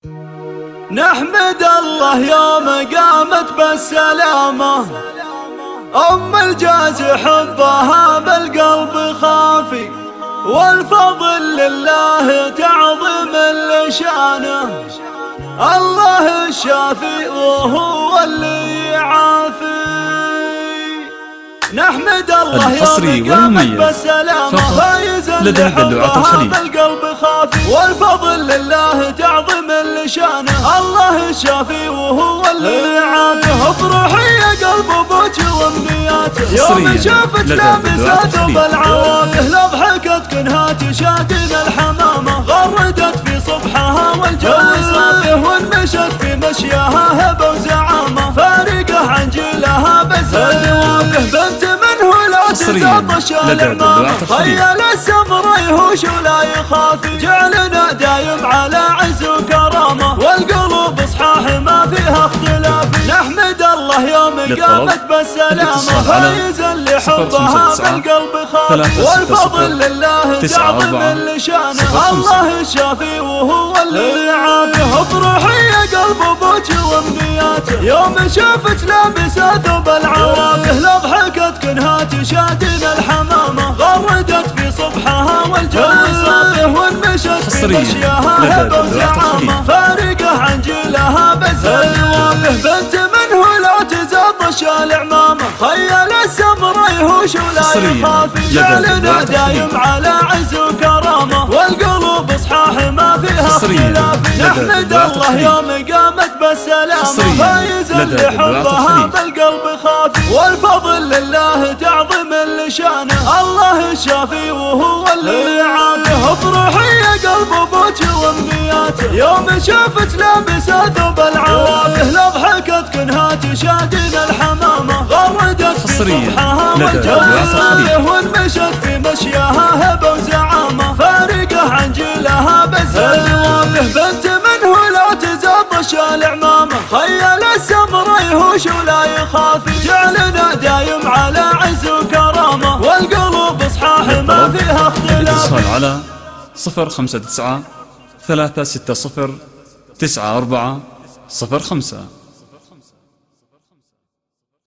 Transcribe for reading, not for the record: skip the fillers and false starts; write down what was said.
نحمد الله يوم قامت بالسلامة، أم الجاز حبها بالقلب خافي، والفضل لله تعظم لشانه، الله الشافي وهو اللي يعافي. نحمد الله يوم قامت بالسلامة، فايزا لحبها بالقلب خافي، والفضل لله تعظم لشانه، الله الشافي وهو اللي يعافي. افرحي يا قلب ابوك وامنياته، يوم شافت لابسة ثوب العوافي، لو ضحكت كنها تشادن الحمامة، غردت في صبحها والجو صافي، وانمشت في مشيها هبة وزعامة، فارقة عن جيلها بس الوافي. بنت منه لا تزطش العمامة، خيال السمر يهوش ولا يخافي، جعلنا دايم على عز وكرامة، والقلوب صحاح ما فيها اختلاف. نحمد الله يوم قامت بالسلامة، فايزا لحبها بالقلب خافي، والفضل لله تعظم لشانه، الله الشافي وهو اللي يعافي. افرحي يا قلب ابوك وامنياته، يوم شافت لابسة ثوب العوافي، لو ضحكت كنها تشادن الحمامة، غردت في صبحها والجو صافي، وانمشت في مشيها هبة وزعامة، فارقة عن جيلها بس الوافي. بنت منه لا تزطش العمامة، خيال السمر يهوش ولا يخافي، جعلنا دايم على عز وكرامة، والقلوب صحاح ما فيها اختلاف. نحمد الله يوم قامت بالسلامة، فايزا لحبها بالقلب خافي، والفضل لله تعظم لشانه، الله الشافي وهو اللي يعافي. افرحي يا قلب ابوك وامنياته، يوم شافت لابسة ثوب العوافي، لو ضحكت كنها تشادن الحمامة، غردت في صبحها والجو صافي، وانمشت في مشيها هبة وزعامة، فارقة عن جيلها بس الوافي. بنت منه لا تزطش العمامة، خيال السمر يهوش ولا يخافي، جعلنا دايم على عز وكرامة، والقلوب صحاح ما فيها اختلاف. الاتصال على 059 360 94 05.